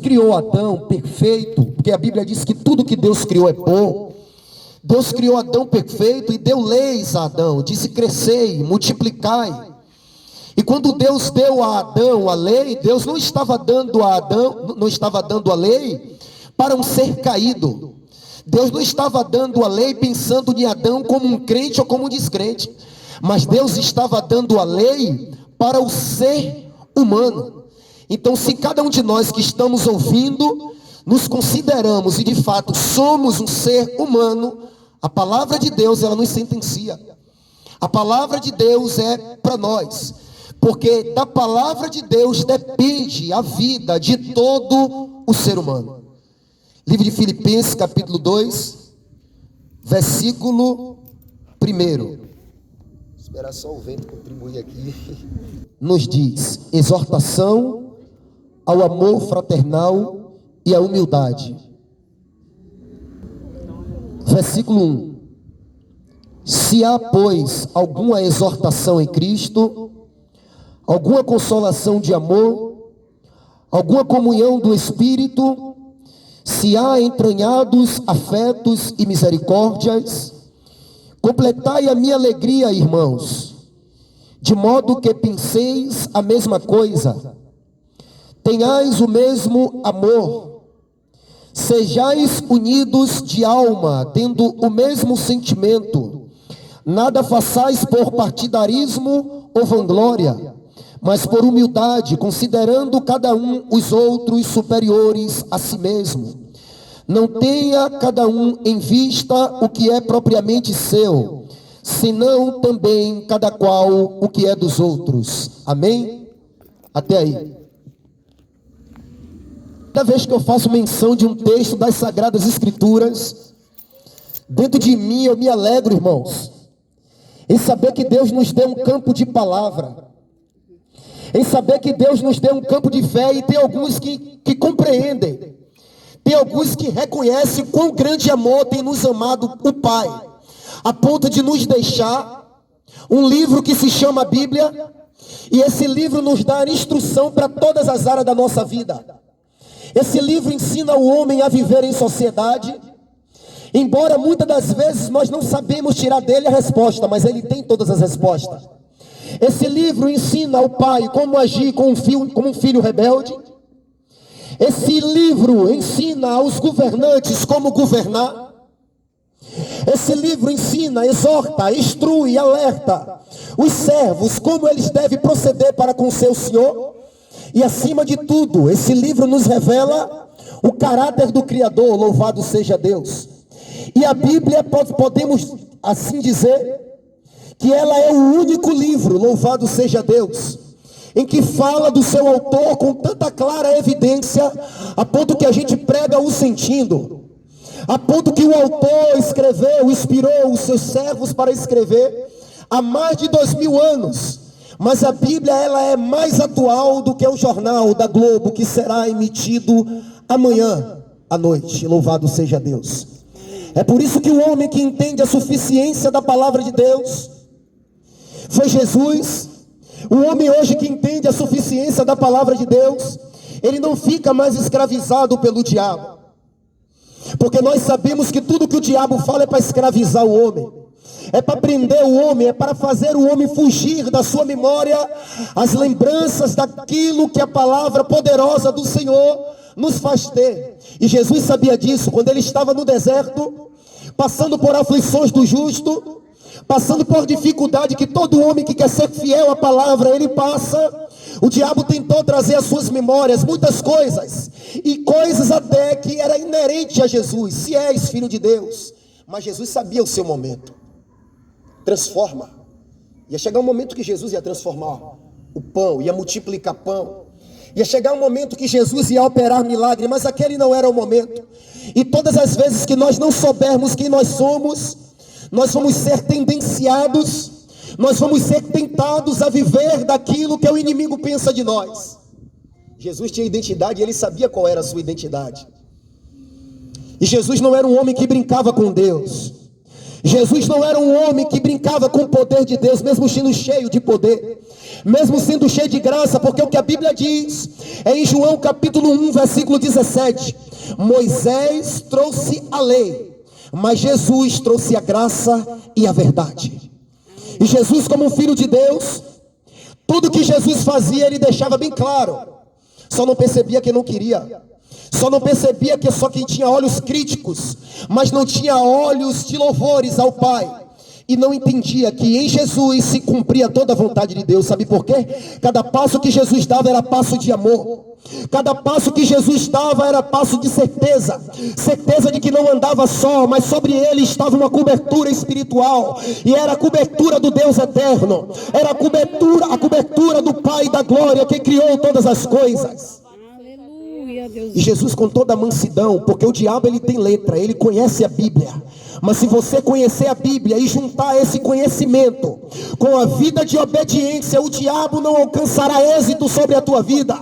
criou Adão perfeito, porque a Bíblia diz que tudo que Deus criou é bom. Deus criou Adão perfeito e deu leis a Adão, disse: crescei, multiplicai. E quando Deus deu a Adão a lei, Deus não estava dando a Adão, não estava dando a lei para um ser caído. Deus não estava dando a lei pensando em Adão como um crente ou como um descrente, mas Deus estava dando a lei para o ser humano. Então, se cada um de nós que estamos ouvindo, nos consideramos e de fato somos um ser humano, a palavra de Deus, ela nos sentencia. A palavra de Deus é para nós, porque da palavra de Deus depende a vida de todo o ser humano. Livro de Filipenses, capítulo 2, versículo 1. Esperar só o vento contribuir aqui. Nos diz: exortação ao amor fraternal e à humildade. Versículo 1. Se há, pois, alguma exortação em Cristo, alguma consolação de amor, alguma comunhão do Espírito, se há entranhados afetos e misericórdias, completai a minha alegria, irmãos, de modo que penseis a mesma coisa, tenhais o mesmo amor, sejais unidos de alma, tendo o mesmo sentimento, nada façais por partidarismo ou vanglória, mas por humildade, considerando cada um os outros superiores a si mesmo. Não tenha cada um em vista o que é propriamente seu, senão também cada qual o que é dos outros. Amém? Até aí. Cada vez que eu faço menção de um texto das Sagradas Escrituras, dentro de mim eu me alegro, irmãos, em saber que Deus nos deu um campo de palavra, em saber que Deus nos deu um campo de fé, e tem alguns que compreendem, tem alguns que reconhecem quão grande amor tem nos amado o Pai, a ponto de nos deixar um livro que se chama Bíblia, e esse livro nos dá instrução para todas as áreas da nossa vida. Esse livro ensina o homem a viver em sociedade, embora muitas das vezes nós não sabemos tirar dele a resposta, mas ele tem todas as respostas. Esse livro ensina ao pai como agir como um filho rebelde. Esse livro ensina aos governantes como governar. Esse livro ensina, exorta, instrui, alerta os servos como eles devem proceder para com seu senhor. E acima de tudo, esse livro nos revela o caráter do Criador, louvado seja Deus. E a Bíblia, podemos assim dizer, que ela é o único livro, louvado seja Deus, em que fala do seu autor com tanta clara evidência, a ponto que a gente prega o sentindo, a ponto que o autor escreveu, inspirou os seus servos para escrever há mais de 2000 anos. Mas a Bíblia, ela é mais atual do que o jornal da Globo, que será emitido amanhã à noite. Louvado seja Deus. É por isso que o homem que entende a suficiência da palavra de Deus foi Jesus. O homem hoje que entende a suficiência da palavra de Deus, ele não fica mais escravizado pelo diabo. Porque nós sabemos que tudo que o diabo fala é para escravizar o homem, é para prender o homem, é para fazer o homem fugir da sua memória as lembranças daquilo que a palavra poderosa do Senhor nos faz ter. E Jesus sabia disso quando ele estava no deserto, passando por aflições do justo, passando por dificuldade que todo homem que quer ser fiel à palavra, ele passa. O diabo tentou trazer às suas memórias muitas coisas, e coisas até que era inerente a Jesus, se és filho de Deus. Mas Jesus sabia o seu momento. Transforma. Ia chegar um momento que Jesus ia transformar o pão, ia multiplicar pão. Ia chegar um momento que Jesus ia operar milagre, mas aquele não era o momento. E todas as vezes que nós não soubermos quem nós somos, nós vamos ser tendenciados, nós vamos ser tentados a viver daquilo que o inimigo pensa de nós. Jesus tinha identidade e ele sabia qual era a sua identidade. E Jesus não era um homem que brincava com Deus. Jesus não era um homem que brincava com o poder de Deus, mesmo sendo cheio de poder. mesmo sendo cheio de graça, porque o que a Bíblia diz é em João capítulo 1, versículo 17: Moisés trouxe a lei, mas Jesus trouxe a graça e a verdade. E Jesus, como um filho de Deus, tudo que Jesus fazia, ele deixava bem claro. Só não percebia que não queria. Só não percebia que só quem tinha olhos críticos, mas não tinha olhos de louvores ao Pai. E não entendia que em Jesus se cumpria toda a vontade de Deus. Sabe por quê? Cada passo que Jesus dava era passo de amor. Cada passo que Jesus dava era passo de certeza. Certeza de que não andava só, mas sobre ele estava uma cobertura espiritual. E era a cobertura do Deus eterno. Era a cobertura do Pai da glória que criou todas as coisas. E Jesus, com toda a mansidão, porque o diabo ele tem letra, ele conhece a Bíblia. Mas se você conhecer a Bíblia e juntar esse conhecimento com a vida de obediência, o diabo não alcançará êxito sobre a tua vida.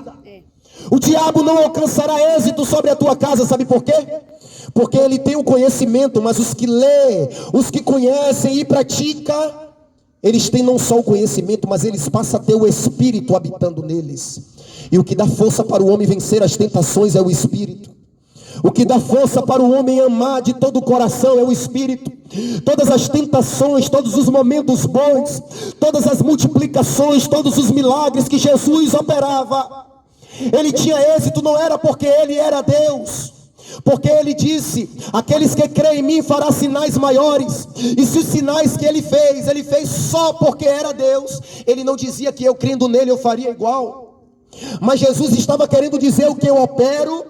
O diabo não alcançará êxito sobre a tua casa. Sabe por quê? Porque ele tem o conhecimento, mas os que lê, os que conhecem e praticam, eles têm não só o conhecimento, mas eles passam a ter o Espírito habitando neles. E o que dá força para o homem vencer as tentações é o Espírito. O que dá força para o homem amar de todo o coração é o Espírito. Todas as tentações, todos os momentos bons, todas as multiplicações, todos os milagres que Jesus operava, ele tinha êxito não era porque ele era Deus, porque ele disse: aqueles que creem em mim fará sinais maiores. E se os sinais que ele fez só porque era Deus. Ele não dizia que eu crendo nele eu faria igual. Mas Jesus estava querendo dizer: o que eu opero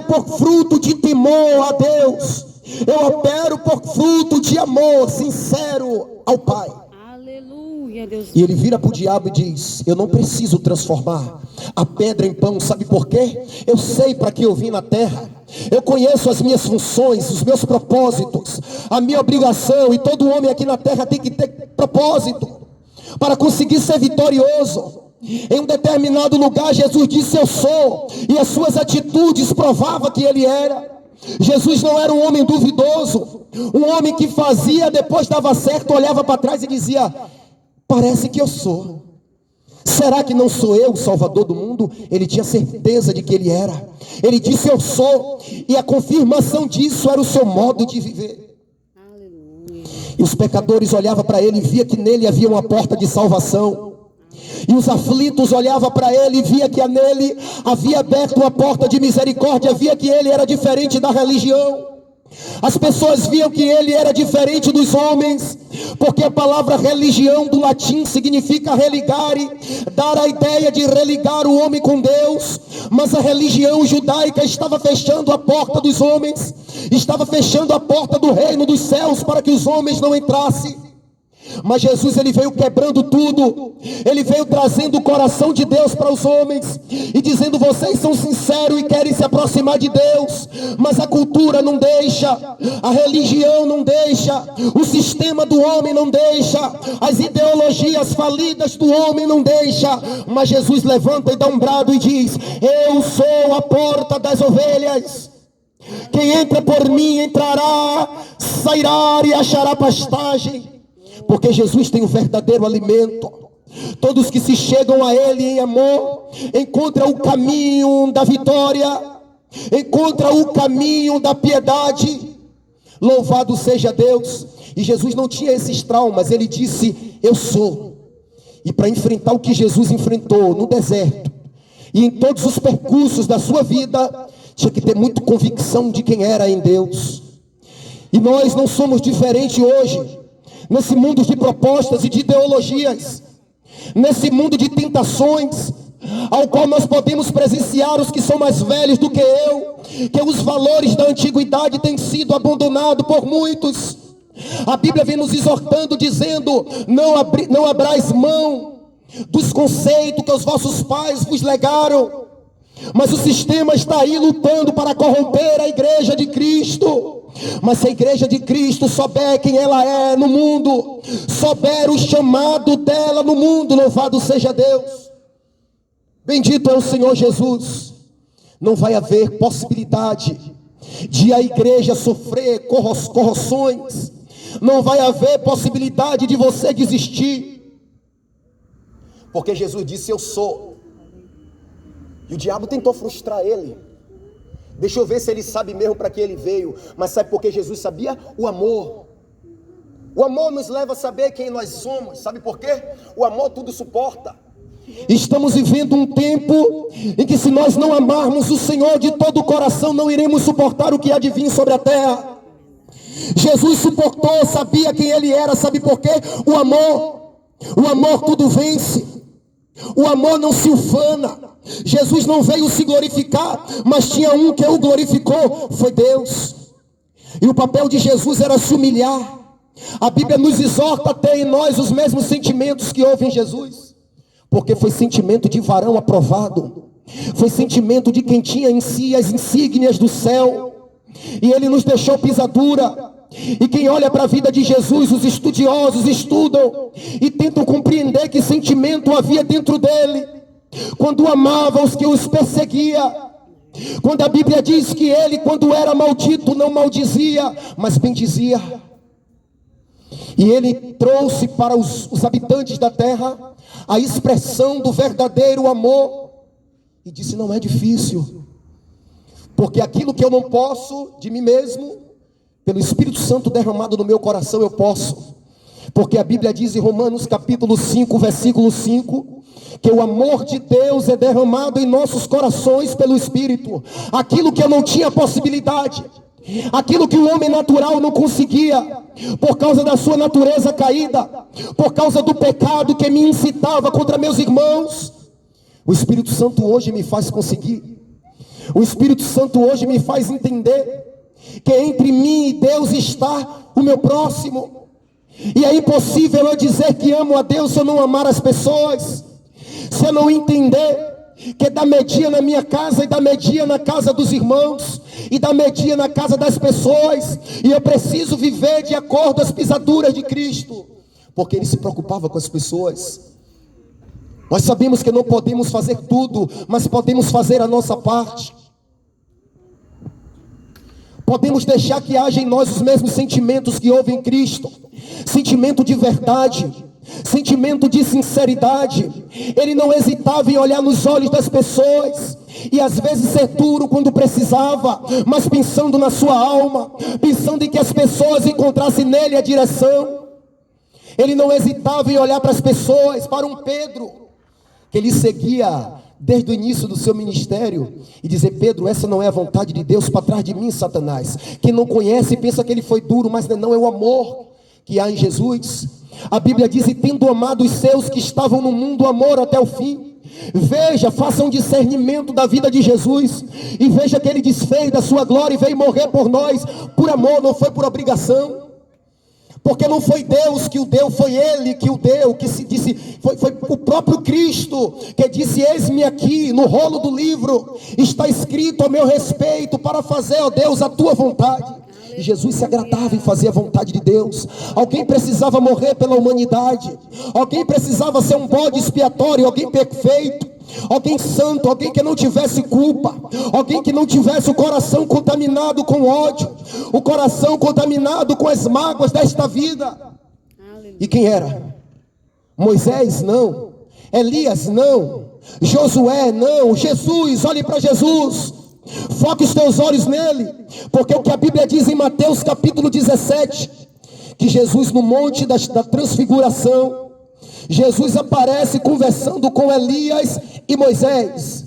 por fruto de temor a Deus. Eu opero por fruto de amor sincero ao Pai. Aleluia, Deus. E ele vira para o diabo e diz: eu não preciso transformar a pedra em pão. Sabe por quê? Eu sei para que eu vim na terra. Eu conheço as minhas funções, os meus propósitos, a minha obrigação. E todo homem aqui na terra tem que ter propósito para conseguir ser vitorioso. Em um determinado lugar Jesus disse: eu sou. E as suas atitudes provavam que ele era. Jesus não era um homem duvidoso, um homem que fazia, depois dava certo, olhava para trás e dizia: parece que eu sou. Será que não sou eu o Salvador do mundo? Ele tinha certeza de que ele era. Ele disse: eu sou. E a confirmação disso era o seu modo de viver. Aleluia. E os pecadores olhavam para ele e via que nele havia uma porta de salvação. E os aflitos olhavam para ele e via que nele havia aberto uma porta de misericórdia. Via que ele era diferente da religião. As pessoas viam que ele era diferente dos homens, porque a palavra religião do latim significa religare, dar a ideia de religar o homem com Deus. Mas a religião judaica estava fechando a porta dos homens, estava fechando a porta do reino dos céus para que os homens não entrassem. Mas Jesus, ele veio quebrando tudo. Ele veio trazendo o coração de Deus para os homens e dizendo: vocês são sinceros e querem se aproximar de Deus, mas a cultura não deixa, a religião não deixa, o sistema do homem não deixa, as ideologias falidas do homem não deixa. Mas Jesus levanta e dá um brado e diz: eu sou a porta das ovelhas. Quem entra por mim entrará, sairá e achará pastagem. Porque Jesus tem o verdadeiro alimento. Todos que se chegam a ele em amor encontram o caminho da vitória, encontram o caminho da piedade. Louvado seja Deus. E Jesus não tinha esses traumas. Ele disse: eu sou. E para enfrentar o que Jesus enfrentou no deserto e em todos os percursos da sua vida, tinha que ter muita convicção de quem era em Deus. E nós não somos diferentes hoje. Nesse mundo de propostas e de ideologias, nesse mundo de tentações, ao qual nós podemos presenciar os que são mais velhos do que eu, que os valores da antiguidade têm sido abandonados por muitos. A Bíblia vem nos exortando, dizendo: não abrais mão dos conceitos que os vossos pais vos legaram. Mas o sistema está aí lutando para corromper a igreja de Cristo. Mas se a igreja de Cristo souber quem ela é no mundo, souber o chamado dela no mundo, louvado seja Deus, bendito é o Senhor Jesus, não vai haver possibilidade de a igreja sofrer corrosões, não vai haver possibilidade de você desistir. Porque Jesus disse: eu sou. E o diabo tentou frustrar ele. Deixa eu ver se ele sabe mesmo para que ele veio. Mas sabe por que Jesus sabia? O amor. O amor nos leva a saber quem nós somos. Sabe por quê? O amor tudo suporta. Estamos vivendo um tempo em que, se nós não amarmos o Senhor de todo o coração, não iremos suportar o que há de vir sobre a terra. Jesus suportou, sabia quem ele era. Sabe por quê? O amor tudo vence. O amor não se ufana. Jesus não veio se glorificar, mas tinha um que o glorificou, foi Deus. E o papel de Jesus era se humilhar. A Bíblia nos exorta a ter em nós os mesmos sentimentos que houve em Jesus, porque foi sentimento de varão aprovado, foi sentimento de quem tinha em si as insígnias do céu, e ele nos deixou pisadura. E quem olha para a vida de Jesus, os estudiosos estudam e tentam compreender que sentimento havia dentro dele, quando amava os que os perseguia, quando a Bíblia diz que ele, quando era maldito, não maldizia, mas bendizia. E ele trouxe para os habitantes da terra a expressão do verdadeiro amor, e disse: não é difícil, porque aquilo que eu não posso de mim mesmo, pelo Espírito Santo derramado no meu coração eu posso. Porque a Bíblia diz em Romanos capítulo 5, versículo 5, que o amor de Deus é derramado em nossos corações pelo Espírito. Aquilo que eu não tinha possibilidade, aquilo que o homem natural não conseguia, por causa da sua natureza caída, por causa do pecado que me incitava contra meus irmãos, o Espírito Santo hoje me faz conseguir. O Espírito Santo hoje me faz entender que entre mim e Deus está o meu próximo. E é impossível eu dizer que amo a Deus se eu não amar as pessoas, se eu não entender que dá media na minha casa, e dá media na casa dos irmãos, e dá media na casa das pessoas, e eu preciso viver de acordo às pisaduras de Cristo, porque ele se preocupava com as pessoas. Nós sabemos que não podemos fazer tudo, mas podemos fazer a nossa parte. Podemos deixar que haja em nós os mesmos sentimentos que houve em Cristo. Sentimento de verdade, sentimento de sinceridade. Ele não hesitava em olhar nos olhos das pessoas, e às vezes ser duro quando precisava, mas pensando na sua alma, pensando em que as pessoas encontrassem nele a direção. Ele não hesitava em olhar para as pessoas, para um Pedro, que ele seguia desde o início do seu ministério, e dizer: Pedro, essa não é a vontade de Deus para trás de mim, Satanás. Quem não conhece pensa que ele foi duro, mas não, é o amor que há em Jesus. A Bíblia diz: e tendo amado os seus que estavam no mundo, amor até o fim. Veja, faça um discernimento da vida de Jesus, e veja que ele desfez da sua glória e veio morrer por nós, por amor, não foi por obrigação. Porque não foi Deus que o deu, foi ele que o deu, que se disse, foi o próprio Cristo que disse: eis-me aqui, no rolo do livro está escrito a meu respeito, para fazer, ó Deus, a tua vontade. E Jesus se agradava em fazer a vontade de Deus. Alguém precisava morrer pela humanidade, alguém precisava ser um bode expiatório, alguém perfeito, alguém santo, alguém que não tivesse culpa, alguém que não tivesse o coração contaminado com ódio, o coração contaminado com as mágoas desta vida. E quem era? Moisés? Não. Elias? Não. Josué? Não. Jesus. Olhe para Jesus, foque os teus olhos nele, porque o que a Bíblia diz em Mateus capítulo 17, que Jesus, no monte da transfiguração, Jesus aparece conversando com Elias e Moisés,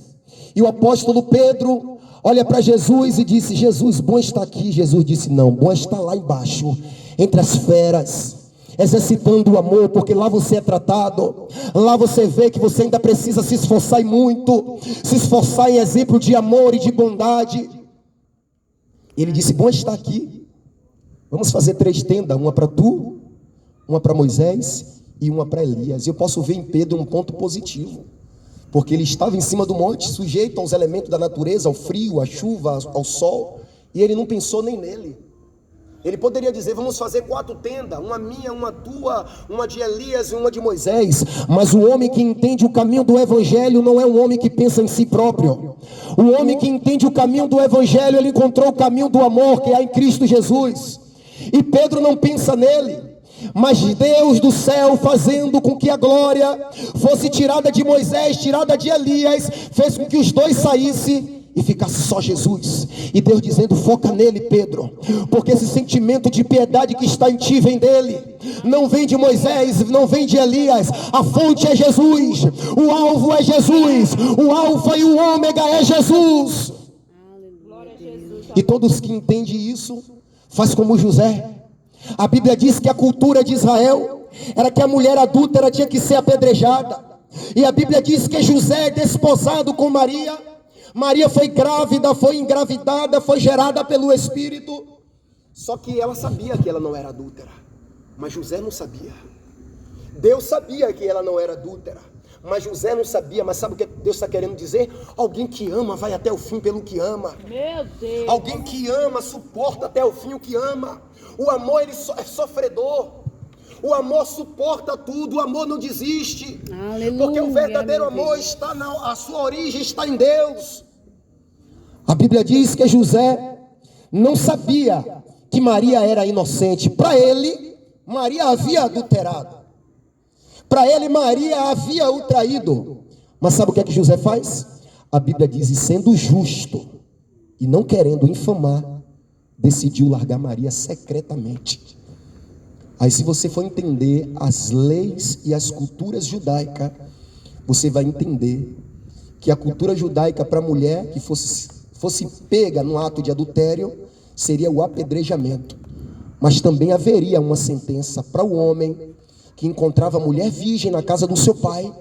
e o apóstolo Pedro olha para Jesus e disse: Jesus, bom está aqui. Jesus disse: não, bom está lá embaixo, entre as feras, exercitando o amor, porque lá você é tratado, lá você vê que você ainda precisa se esforçar, e muito, se esforçar em exemplo de amor e de bondade. Ele disse: bom está aqui, vamos fazer 3 tendas, uma para tu, uma para Moisés e uma para Elias. E eu posso ver em Pedro um ponto positivo, porque ele estava em cima do monte, sujeito aos elementos da natureza, ao frio, à chuva, ao sol, e ele não pensou nem nele. Ele poderia dizer: vamos fazer 4 tendas, uma minha, uma tua, uma de Elias e uma de Moisés. Mas o homem que entende o caminho do Evangelho não é um homem que pensa em si próprio. O homem que entende o caminho do Evangelho, ele encontrou o caminho do amor que há em Cristo Jesus. E Pedro não pensa nele. Mas Deus do céu, fazendo com que a glória fosse tirada de Moisés, tirada de Elias, fez com que os dois saíssem e ficasse só Jesus. E Deus dizendo: foca nele, Pedro, porque esse sentimento de piedade que está em ti vem dele, não vem de Moisés, não vem de Elias. A fonte é Jesus, o alvo é Jesus, o alfa e o ômega é Jesus. E todos que entendem isso faz como José. A Bíblia diz que a cultura de Israel era que a mulher adúltera tinha que ser apedrejada. E a Bíblia diz que José, desposado com Maria, Maria foi grávida, foi engravidada, foi gerada pelo Espírito. Só que ela sabia que ela não era adúltera, mas José não sabia. Deus sabia que ela não era adúltera, mas José não sabia. Mas sabe o que Deus está querendo dizer? Alguém que ama vai até o fim pelo que ama. Meu Deus. Alguém que ama suporta até o fim o que ama. O amor ele é sofredor. O amor suporta tudo. O amor não desiste. Aleluia, porque o verdadeiro amor está a sua origem está em Deus. A Bíblia diz que José não sabia que Maria era inocente. Para ele, Maria havia adulterado. Para ele, Maria havia o traído. Mas sabe o que é que José faz? A Bíblia diz: e sendo justo e não querendo infamar, decidiu largar Maria secretamente. Aí, se você for entender as leis e as culturas judaicas, você vai entender que a cultura judaica para a mulher que fosse pega no ato de adultério seria o apedrejamento. Mas também haveria uma sentença para o homem que encontrava a mulher virgem na casa do seu pai,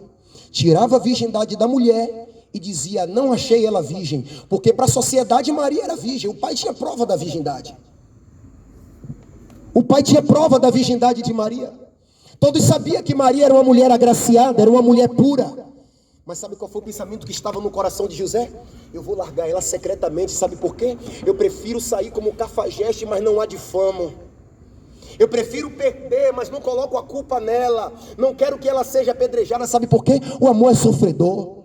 tirava a virgindade da mulher e dizia: não achei ela virgem, porque para a sociedade Maria era virgem. O pai tinha prova da virgindade. O pai tinha prova da virgindade de Maria. Todos sabiam que Maria era uma mulher agraciada, era uma mulher pura. Mas sabe qual foi o pensamento que estava no coração de José? Eu vou largar ela secretamente. Sabe por quê? Eu prefiro sair como cafajeste, mas não a difamo. Eu prefiro perder, mas não coloco a culpa nela. Não quero que ela seja apedrejada. Sabe por quê? O amor é sofredor.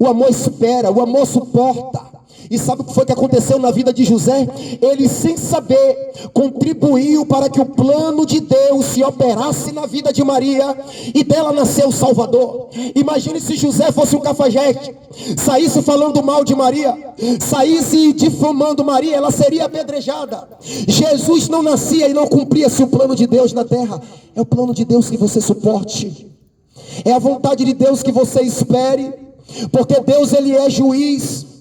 O amor espera, o amor suporta. E sabe o que foi que aconteceu na vida de José? Ele, sem saber, contribuiu para que o plano de Deus se operasse na vida de Maria, e dela nasceu o Salvador. Imagine se José fosse um cafajeste, saísse falando mal de Maria, saísse difamando Maria, ela seria apedrejada. Jesus não nascia e não cumpria-se o plano de Deus na terra. É o plano de Deus que você suporte, é a vontade de Deus que você espere, porque Deus ele é juiz.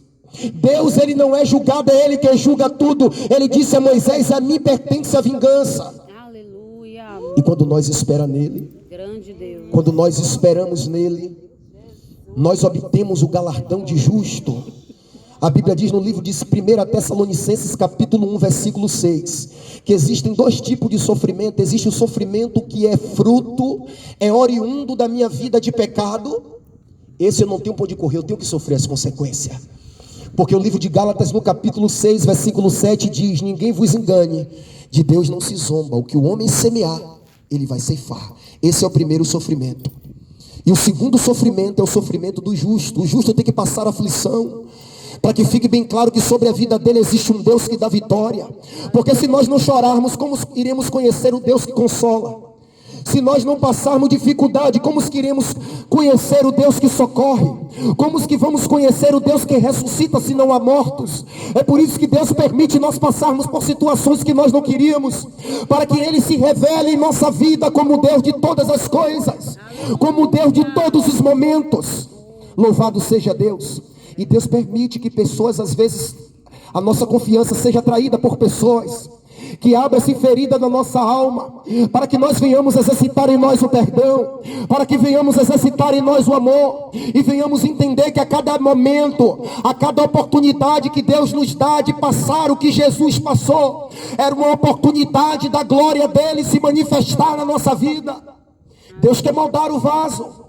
Deus ele não é julgado, é ele quem julga tudo. Ele disse a Moisés: a mim pertence a vingança. Aleluia. E quando nós esperamos nele, Grande Deus. quando nós esperamos nele, nós obtemos o galardão de justo. A Bíblia diz no livro de 1 Tessalonicenses capítulo 1 versículo 6 que existem dois tipos de sofrimento. Existe o sofrimento que é fruto, é oriundo da minha vida de pecado. Esse eu não tenho por onde correr, eu tenho que sofrer as consequências. Porque o livro de Gálatas no capítulo 6 versículo 7 diz: ninguém vos engane, de Deus não se zomba, o que o homem semear, ele vai ceifar. Esse é o primeiro sofrimento. E o segundo sofrimento é o sofrimento do justo. O justo tem que passar aflição, para que fique bem claro que sobre a vida dele existe um Deus que dá vitória. Porque se nós não chorarmos, como iremos conhecer o Deus que consola? Se nós não passarmos dificuldade, como queremos conhecer o Deus que socorre? Como que vamos conhecer o Deus que ressuscita se não há mortos? É por isso que Deus permite nós passarmos por situações que nós não queríamos, para que Ele se revele em nossa vida como Deus de todas as coisas, como Deus de todos os momentos. Louvado seja Deus. E Deus permite que pessoas, às vezes, a nossa confiança seja atraída por pessoas que abra-se ferida na nossa alma, para que nós venhamos exercitar em nós o perdão, para que venhamos exercitar em nós o amor, e venhamos entender que a cada momento, a cada oportunidade que Deus nos dá de passar o que Jesus passou, era uma oportunidade da glória dele se manifestar na nossa vida. Deus quer moldar o vaso,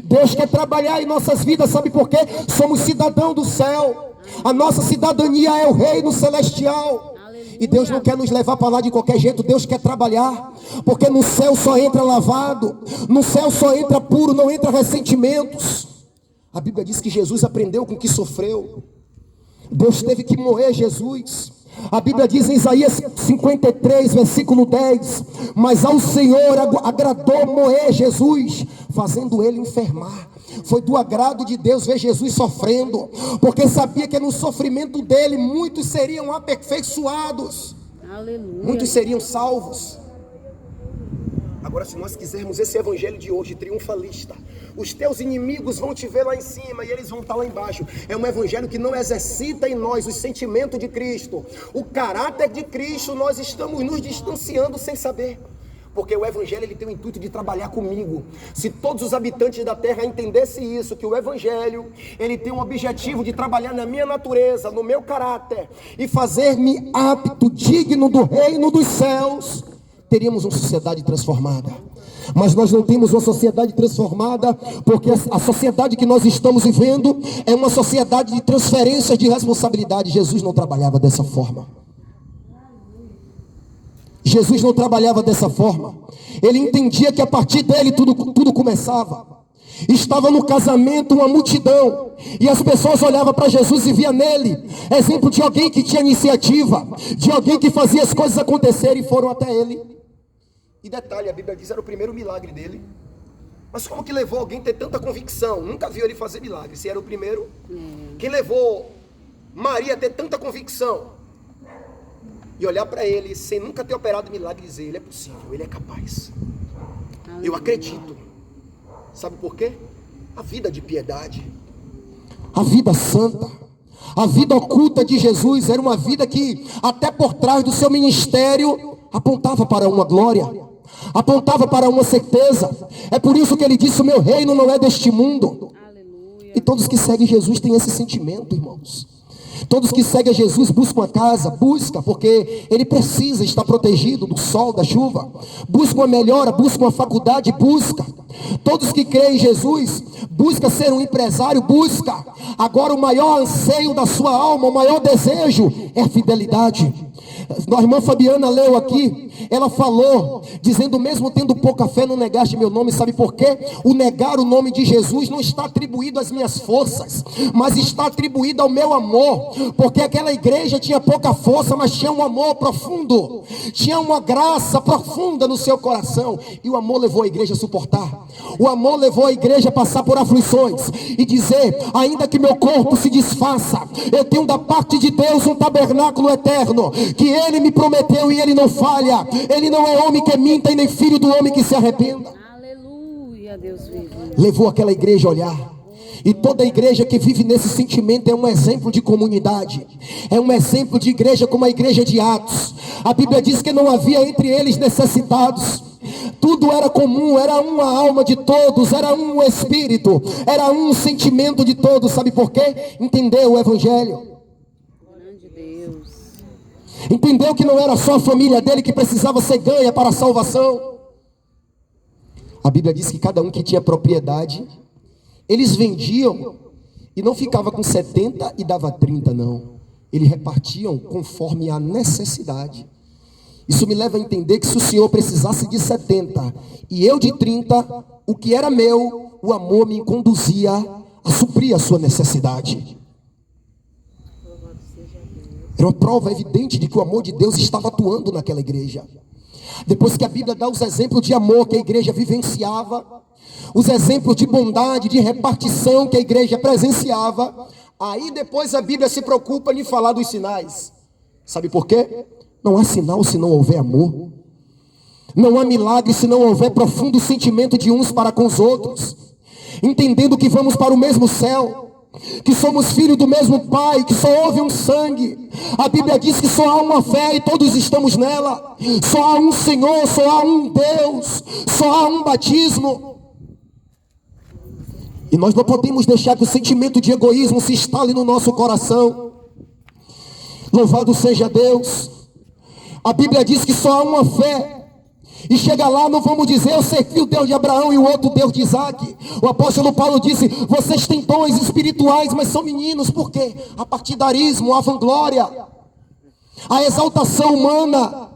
Deus quer trabalhar em nossas vidas. Sabe por quê? Somos cidadãos do céu, a nossa cidadania é o reino celestial. E Deus não quer nos levar para lá de qualquer jeito. Deus quer trabalhar, porque no céu só entra lavado, no céu só entra puro, não entra ressentimentos. A Bíblia diz que Jesus aprendeu com o que sofreu. Deus teve que morrer Jesus. A Bíblia diz em Isaías 53, versículo 10: mas ao Senhor agradou moer Jesus, fazendo ele enfermar. Foi do agrado de Deus ver Jesus sofrendo, porque sabia que no sofrimento dele muitos seriam aperfeiçoados. Aleluia. Muitos seriam salvos. Agora, se nós quisermos esse evangelho de hoje triunfalista, os teus inimigos vão te ver lá em cima e eles vão estar lá embaixo. É um evangelho que não exercita em nós o sentimento de Cristo, o caráter de Cristo. Nós estamos nos distanciando sem saber, porque o evangelho ele tem o intuito de trabalhar comigo. Se todos os habitantes da terra entendessem isso, que o evangelho ele tem um objetivo de trabalhar na minha natureza, no meu caráter, e fazer-me apto, digno do reino dos céus, teríamos uma sociedade transformada. Mas nós não temos uma sociedade transformada, porque a sociedade que nós estamos vivendo é uma sociedade de transferências de responsabilidade. Jesus não trabalhava dessa forma. Jesus não trabalhava dessa forma. Ele entendia que a partir dele tudo começava. Estava no casamento uma multidão, e as pessoas olhavam para Jesus e via nele exemplo de alguém que tinha iniciativa, de alguém que fazia as coisas acontecerem, e foram até ele. E detalhe, a Bíblia diz, era o primeiro milagre dele. Mas como que levou alguém a ter tanta convicção? Nunca viu ele fazer milagre, se era o primeiro. Quem levou Maria a ter tanta convicção e olhar para ele sem nunca ter operado milagre e dizer, ele é possível, ele é capaz. Eu acredito. Sabe por quê? A vida de piedade, a vida santa, a vida oculta de Jesus era uma vida que até por trás do seu ministério apontava para uma glória, apontava para uma certeza. É por isso que ele disse, o meu reino não é deste mundo. Aleluia. E todos que seguem Jesus têm esse sentimento, irmãos. Todos que seguem Jesus buscam a casa, busca, porque ele precisa estar protegido do sol, da chuva. Busca uma melhora, busca uma faculdade, busca. Todos que creem em Jesus, busca ser um empresário, busca. Agora o maior anseio da sua alma, o maior desejo é a fidelidade. A irmã Fabiana leu aqui, ela falou, dizendo, mesmo tendo pouca fé, não negaste meu nome. Sabe por quê? O negar o nome de Jesus não está atribuído às minhas forças, mas está atribuído ao meu amor, porque aquela igreja tinha pouca força, mas tinha um amor profundo, tinha uma graça profunda no seu coração, e o amor levou a igreja a suportar, o amor levou a igreja a passar por aflições, e dizer, ainda que meu corpo se desfaça, eu tenho da parte de Deus um tabernáculo eterno, que ele me prometeu e ele não falha. Ele não é homem que minta e nem filho do homem que se arrependa. Aleluia, Deus vive. Levou aquela igreja a olhar. E toda igreja que vive nesse sentimento é um exemplo de comunidade, é um exemplo de igreja como a igreja de Atos. A Bíblia diz que não havia entre eles necessitados, tudo era comum, era uma alma de todos, era um espírito, era um sentimento de todos. Sabe por quê? Entendeu o evangelho, entendeu que não era só a família dele que precisava ser ganha para a salvação. A Bíblia diz que cada um que tinha propriedade, eles vendiam e não ficava com 70 e dava 30, não. Eles repartiam conforme a necessidade. Isso me leva a entender que se o Senhor precisasse de 70 e eu de 30, o que era meu, o amor me conduzia a suprir a sua necessidade. Era uma prova evidente de que o amor de Deus estava atuando naquela igreja. Depois que a Bíblia dá os exemplos de amor que a igreja vivenciava, os exemplos de bondade, de repartição que a igreja presenciava, aí depois a Bíblia se preocupa em falar dos sinais. Sabe por quê? Não há sinal se não houver amor. Não há milagre se não houver profundo sentimento de uns para com os outros, entendendo que vamos para o mesmo céu, que somos filhos do mesmo Pai, que só houve um sangue. A Bíblia diz que só há uma fé e todos estamos nela. Só há um Senhor, só há um Deus, só há um batismo. E nós não podemos deixar que o sentimento de egoísmo se instale no nosso coração. Louvado seja Deus. A Bíblia diz que só há uma fé. E chega lá, não vamos dizer, eu servi o Deus de Abraão e o outro Deus de Isaac. O apóstolo Paulo disse, vocês têm dons espirituais, mas são meninos. Por quê? A partidarismo, a vanglória, a exaltação humana.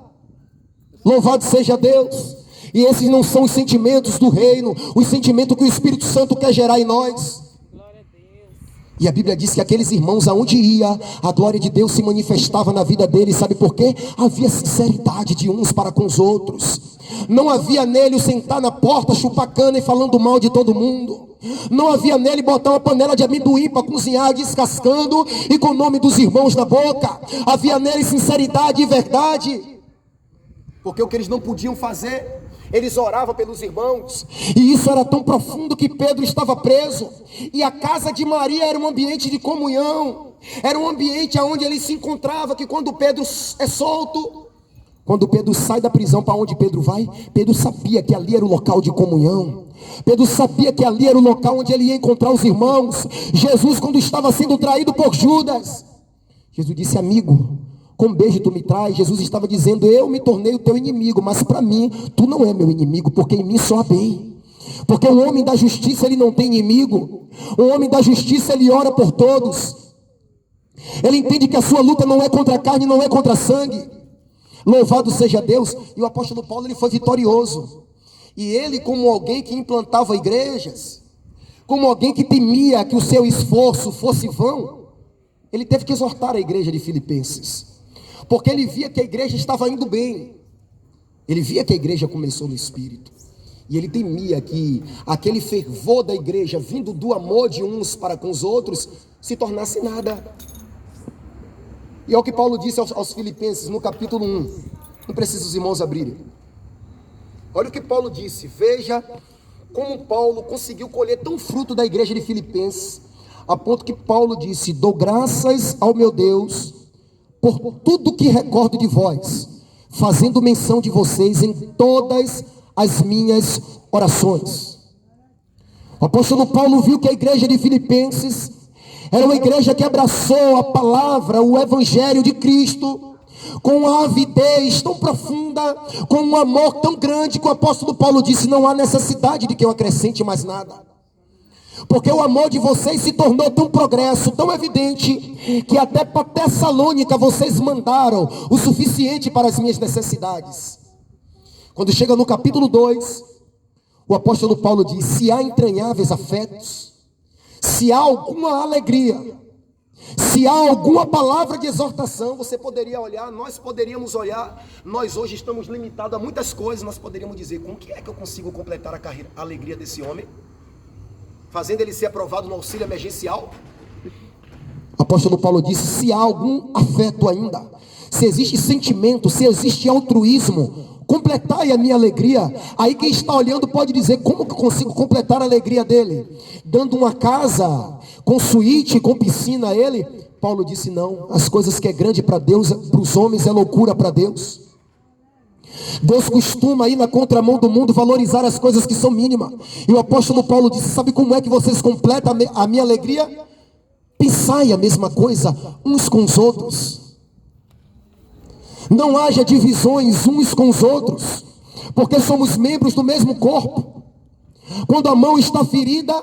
Louvado seja Deus. E esses não são os sentimentos do reino, os sentimentos que o Espírito Santo quer gerar em nós. E a Bíblia diz que aqueles irmãos, aonde ia, a glória de Deus se manifestava na vida deles. Sabe por quê? Havia sinceridade de uns para com os outros. Não havia nele o sentar na porta, chupar cana e falando mal de todo mundo. Não havia nele botar uma panela de amendoim para cozinhar, descascando e com o nome dos irmãos na boca. Havia nele sinceridade e verdade. Porque o que eles não podiam fazer, eles oravam pelos irmãos. E isso era tão profundo que Pedro estava preso. E a casa de Maria era um ambiente de comunhão. Era um ambiente onde ele se encontrava. Que quando Pedro é solto, quando Pedro sai da prisão, para onde Pedro vai? Pedro sabia que ali era o local de comunhão. Pedro sabia que ali era o local onde ele ia encontrar os irmãos. Jesus, quando estava sendo traído por Judas, Jesus disse: amigo, com beijo tu me traz. Jesus estava dizendo: eu me tornei o teu inimigo, mas para mim tu não é meu inimigo, porque em mim só há bem. Porque o homem da justiça, ele não tem inimigo. O homem da justiça, ele ora por todos. Ele entende que a sua luta não é contra a carne, não é contra sangue. Louvado seja Deus. E o apóstolo Paulo, ele foi vitorioso. E ele, como alguém que implantava igrejas, como alguém que temia que o seu esforço fosse vão, ele teve que exortar a igreja de Filipenses, porque ele via que a igreja estava indo bem. Ele via que a igreja começou no Espírito. E ele temia que aquele fervor da igreja, vindo do amor de uns para com os outros, se tornasse nada. E é o que Paulo disse aos Filipenses no capítulo 1. Não precisa os irmãos abrirem. Olha o que Paulo disse. Veja como Paulo conseguiu colher tão fruto da igreja de Filipenses, a ponto que Paulo disse: dou graças ao meu Deus por tudo que recordo de vós, fazendo menção de vocês em todas as minhas orações. O apóstolo Paulo viu que a igreja de Filipenses era uma igreja que abraçou a palavra, o evangelho de Cristo, com uma avidez tão profunda, com um amor tão grande, que o apóstolo Paulo disse: não há necessidade de que eu acrescente mais nada, porque o amor de vocês se tornou tão progresso, tão evidente, que até para Tessalônica vocês mandaram o suficiente para as minhas necessidades. Quando chega no capítulo 2, o apóstolo Paulo diz: se há entranháveis afetos, se há alguma alegria, se há alguma palavra de exortação, você poderia olhar, nós poderíamos olhar, nós hoje estamos limitados a muitas coisas, nós poderíamos dizer: com que é que eu consigo completar a alegria desse homem? Fazendo ele ser aprovado no auxílio emergencial? O apóstolo Paulo disse: se há algum afeto ainda, se existe sentimento, se existe altruísmo, completai a minha alegria. Aí quem está olhando pode dizer: como que eu consigo completar a alegria dele? Dando uma casa com suíte, com piscina a ele? Paulo disse: não, as coisas que é grande para Deus, para os homens é loucura para Deus. Deus costuma ir na contramão do mundo, valorizar as coisas que são mínimas. E o apóstolo Paulo disse: sabe como é que vocês completam a minha alegria? Pensai a mesma coisa uns com os outros. Não haja divisões uns com os outros, porque somos membros do mesmo corpo. Quando a mão está ferida,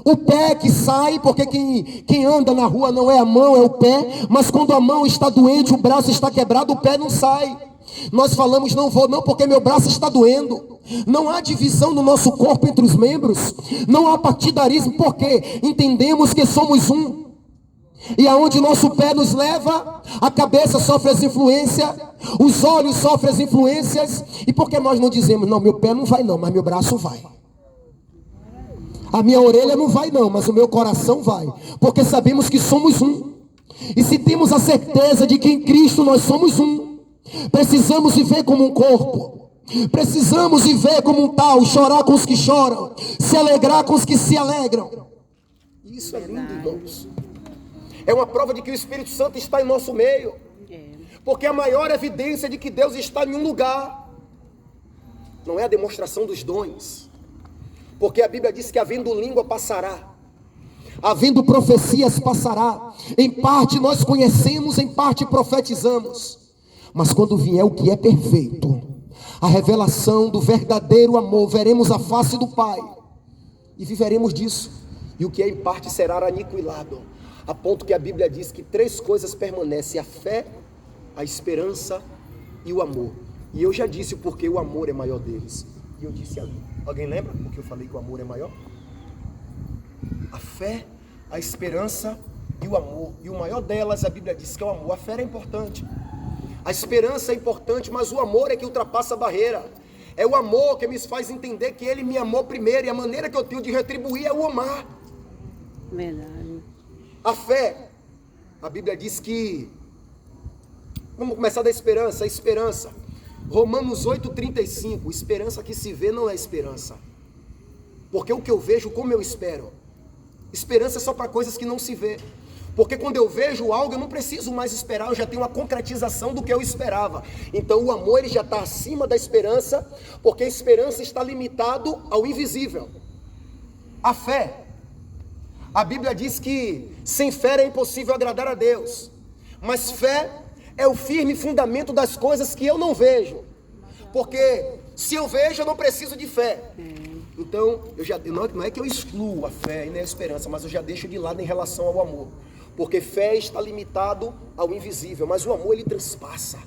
o pé que sai, porque quem anda na rua não é a mão, é o pé. Mas quando a mão está doente, o braço está quebrado, o pé não sai. Nós falamos: não vou não, porque meu braço está doendo. Não há divisão no nosso corpo entre os membros, não há partidarismo, porque entendemos que somos um. E aonde nosso pé nos leva, a cabeça sofre as influências, os olhos sofrem as influências. E por que nós não dizemos: não, meu pé não vai não, mas meu braço vai. A minha orelha não vai não, mas o meu coração vai. Porque sabemos que somos um. E se temos a certeza de que em Cristo nós somos um, precisamos viver como um corpo. Precisamos viver como um tal, chorar com os que choram, se alegrar com os que se alegram. Isso é lindo, irmãos. É uma prova de que o Espírito Santo está em nosso meio. Porque a maior evidência de que Deus está em um lugar não é a demonstração dos dons. Porque a Bíblia diz que havendo língua passará, havendo profecias passará. Em parte nós conhecemos, em parte profetizamos. Mas quando vier o que é perfeito, a revelação do verdadeiro amor, veremos a face do Pai e viveremos disso. E o que é em parte será aniquilado. A ponto que a Bíblia diz que 3 coisas permanecem: a fé, a esperança e o amor. E eu já disse o porquê o amor é maior deles. E eu disse ali. Alguém lembra porque eu falei que o amor é maior? A fé, a esperança e o amor. E o maior delas, a Bíblia diz que é o amor. A fé é importante. A esperança é importante, mas o amor é que ultrapassa a barreira. É o amor que me faz entender que Ele me amou primeiro, e a maneira que eu tenho de retribuir é o amar. Verdade. A fé, a Bíblia diz que... Vamos começar da esperança. A esperança, Romanos 8,35. Esperança que se vê não é esperança. Porque o que eu vejo, como eu espero. Esperança é só para coisas que não se vê. Porque quando eu vejo algo, eu não preciso mais esperar, eu já tenho uma concretização do que eu esperava. Então o amor, ele já está acima da esperança, porque a esperança está limitado ao invisível. A fé, a Bíblia diz que sem fé é impossível agradar a Deus. Mas fé é o firme fundamento das coisas que eu não vejo. Porque se eu vejo, eu não preciso de fé. Então, não é que eu excluo a fé e nem a esperança, mas eu já deixo de lado em relação ao amor. Porque fé está limitado ao invisível, mas o amor, ele transpassa.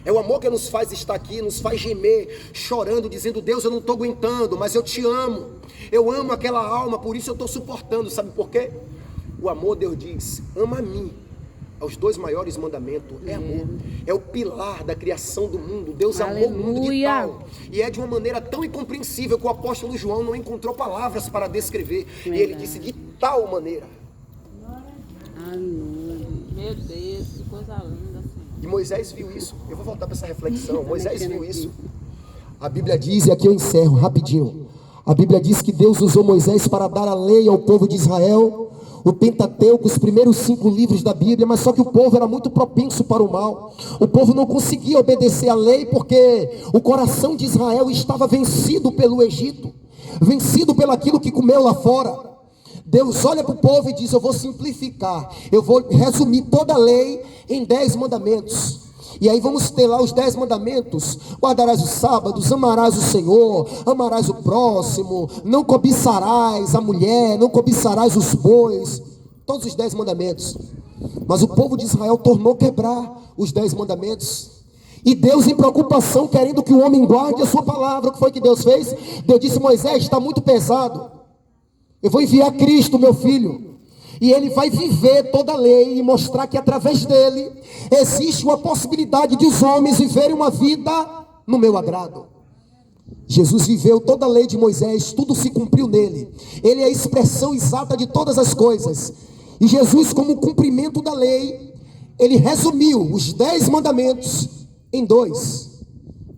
É o amor que nos faz estar aqui, nos faz gemer, chorando, dizendo: Deus, eu não estou aguentando, mas eu te amo. Eu amo aquela alma, por isso eu estou suportando. Sabe por quê? O amor, Deus diz: ama a mim. Os 2 maiores mandamentos é amor. É o pilar da criação do mundo. Deus amou o mundo de tal. E é de uma maneira tão incompreensível que o apóstolo João não encontrou palavras para descrever. E ele disse: de tal maneira. Meu Deus, que coisa linda, Senhor. E Moisés viu isso. Eu vou voltar para essa reflexão. Moisés viu isso. A Bíblia diz, e aqui eu encerro rapidinho. A Bíblia diz que Deus usou Moisés para dar a lei ao povo de Israel, o Pentateuco, os primeiros 5 livros da Bíblia, mas só que o povo era muito propenso para o mal. O povo não conseguia obedecer à lei porque o coração de Israel estava vencido pelo Egito, vencido pelo aquilo que comeu lá fora. Deus olha para o povo e diz: eu vou simplificar, eu vou resumir toda a lei em 10 mandamentos. E aí vamos ter lá os 10 mandamentos: guardarás os sábados, amarás o Senhor, amarás o próximo, não cobiçarás a mulher, não cobiçarás os bois. Todos os 10 mandamentos. Mas o povo de Israel tornou quebrar os 10 mandamentos. E Deus, em preocupação, querendo que o homem guarde a sua palavra, o que foi que Deus fez? Deus disse: Moisés, está muito pesado. Eu vou enviar Cristo, meu filho, e ele vai viver toda a lei e mostrar que através dele existe uma possibilidade de os homens viverem uma vida no meu agrado. Jesus viveu toda a lei de Moisés, tudo se cumpriu nele. Ele é a expressão exata de todas as coisas. E Jesus, como cumprimento da lei, ele resumiu os 10 mandamentos em 2,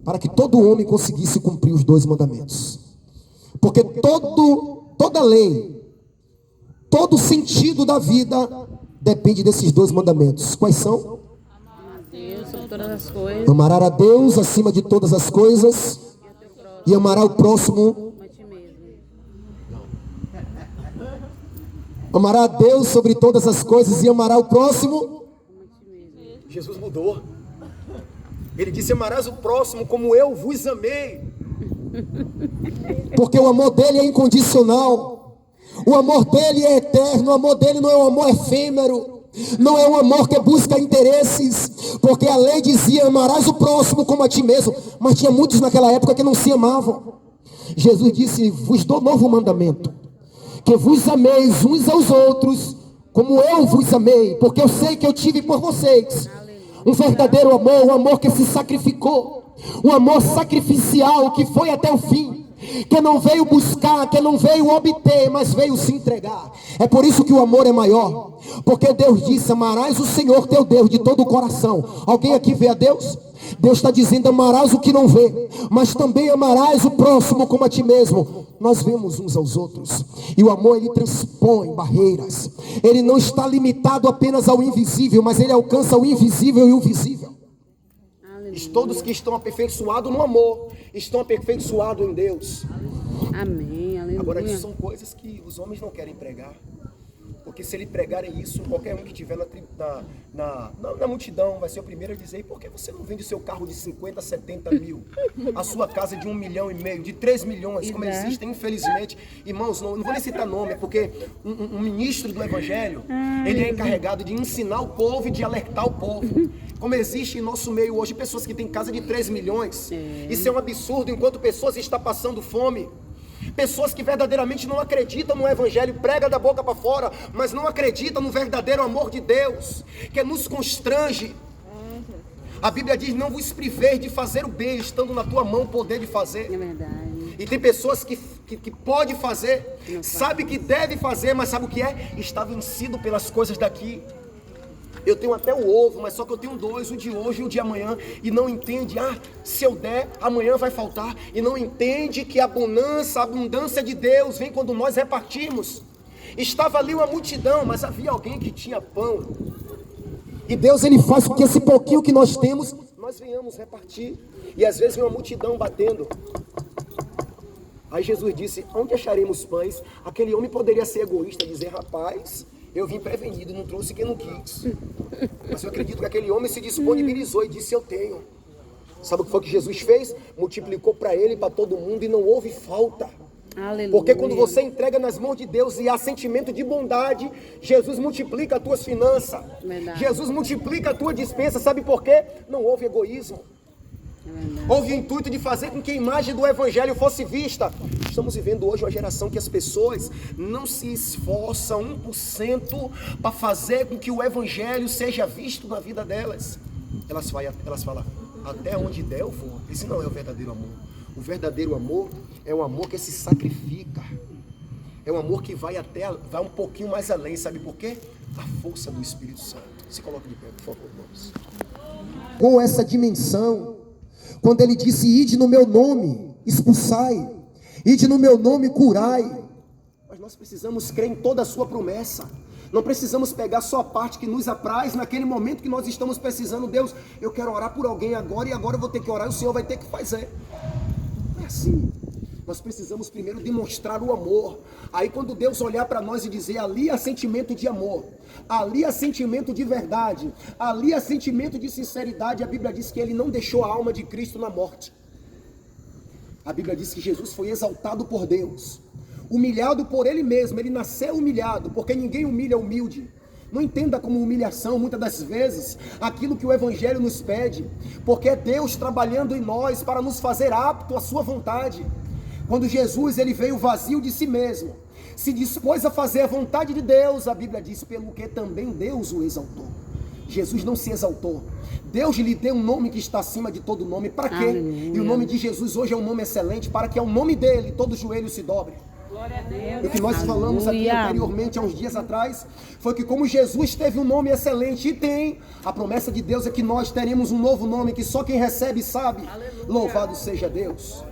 para que todo homem conseguisse cumprir os 2 mandamentos. Porque toda lei, todo sentido da vida depende desses 2 mandamentos. Quais são? Amar a Deus sobre todas as coisas. Amará a Deus acima de todas as coisas e amará o próximo. Como a ti mesmo. Amará a Deus sobre todas as coisas e amará o próximo. Como a ti mesmo. Jesus mudou. Ele disse: amarás o próximo como eu vos amei. Porque o amor dele é incondicional. O amor dele é eterno. O amor dele não é um amor efêmero. Não é um amor que busca interesses. Porque a lei dizia: amarás o próximo como a ti mesmo. Mas tinha muitos naquela época que não se amavam. Jesus disse: vos dou novo mandamento, que vos ameis uns aos outros como eu vos amei. Porque eu sei que eu tive por vocês um verdadeiro amor, um amor que se sacrificou, um amor sacrificial que foi até o fim, que não veio buscar, que não veio obter, mas veio se entregar. É por isso que o amor é maior, porque Deus disse: amarás o Senhor teu Deus de todo o coração. Alguém aqui vê a Deus? Deus está dizendo: amarás o que não vê, mas também amarás o próximo como a ti mesmo. Nós vemos uns aos outros, e o amor, ele transpõe barreiras. Ele não está limitado apenas ao invisível, mas ele alcança o invisível e o visível. Todos que estão aperfeiçoados no amor estão aperfeiçoados em Deus. Amém, aleluia. Agora, isso são coisas que os homens não querem pregar. Porque se ele pregarem isso, qualquer um que estiver na multidão vai ser o primeiro a dizer: por que você não vende o seu carro de 50, 70 mil? A sua casa de 1,5 milhão, de 3 milhões, como existem, infelizmente. Irmãos, não vou nem citar nome, porque um ministro do Evangelho, ele é encarregado de ensinar o povo e de alertar o povo. Como existe em nosso meio hoje pessoas que têm casa de 3 milhões. Isso é um absurdo, enquanto pessoas estão passando fome. Pessoas que verdadeiramente não acreditam no Evangelho, prega da boca para fora, mas não acreditam no verdadeiro amor de Deus, que nos constrange. A Bíblia diz: não vos priveis de fazer o bem, estando na tua mão o poder de fazer. É verdade. E tem pessoas que pode fazer, sabe que deve fazer, mas sabe o que é? Está vencido pelas coisas daqui. Eu tenho até o ovo, mas só que eu tenho dois, o de hoje e o de amanhã, e não entende, se eu der, amanhã vai faltar, e não entende que a abundância de Deus vem quando nós repartimos. Estava ali uma multidão, mas havia alguém que tinha pão, e Deus ele faz com que esse pouquinho que nós temos, nós venhamos repartir, e às vezes vem uma multidão batendo. Aí Jesus disse: onde acharemos pães? Aquele homem poderia ser egoísta e dizer: rapaz, eu vim prevenido, não trouxe quem não quis. Mas eu acredito que aquele homem se disponibilizou e disse: eu tenho. Sabe o que foi que Jesus fez? Multiplicou para ele e para todo mundo, e não houve falta. Aleluia. Porque quando você entrega nas mãos de Deus e há sentimento de bondade, Jesus multiplica as tuas finanças. Verdade. Jesus multiplica a tua despensa. Sabe por quê? Não houve egoísmo. Houve o intuito de fazer com que a imagem do Evangelho fosse vista. Estamos vivendo hoje uma geração que as pessoas não se esforçam 1% para fazer com que o Evangelho seja visto na vida delas. Elas falam: até onde der eu vou. Esse não é o verdadeiro amor. O verdadeiro amor é um amor que se sacrifica. É um amor que vai um pouquinho mais além. Sabe por quê? A força do Espírito Santo. Se coloque de pé, por favor, irmãos. Com essa dimensão, quando ele disse: ide no meu nome, expulsai, ide no meu nome, curai. Mas nós precisamos crer em toda a sua promessa. Não precisamos pegar só a parte que nos apraz naquele momento que nós estamos precisando. Deus, eu quero orar por alguém agora, e agora eu vou ter que orar e o Senhor vai ter que fazer. Não é assim. Nós precisamos primeiro demonstrar o amor. Aí quando Deus olhar para nós e dizer: ali há sentimento de amor, ali há sentimento de verdade, ali há sentimento de sinceridade. A Bíblia diz que ele não deixou a alma de Cristo na morte. A Bíblia diz que Jesus foi exaltado por Deus, humilhado por ele mesmo. Ele nasceu humilhado, porque ninguém humilha humilde. Não entenda como humilhação, muitas das vezes, aquilo que o Evangelho nos pede, porque é Deus trabalhando em nós para nos fazer apto à sua vontade. Quando Jesus ele veio vazio de si mesmo, se dispôs a fazer a vontade de Deus, a Bíblia diz: pelo que também Deus o exaltou. Jesus não se exaltou. Deus lhe deu um nome que está acima de todo nome. Para quê? Aleluia. E o nome de Jesus hoje é um nome excelente, para que ao nome dele todo joelho se dobre. Glória a Deus. O que nós falamos aqui anteriormente, há uns dias atrás, foi que como Jesus teve um nome excelente e tem, a promessa de Deus é que nós teremos um novo nome que só quem recebe sabe. Aleluia. Louvado seja Deus.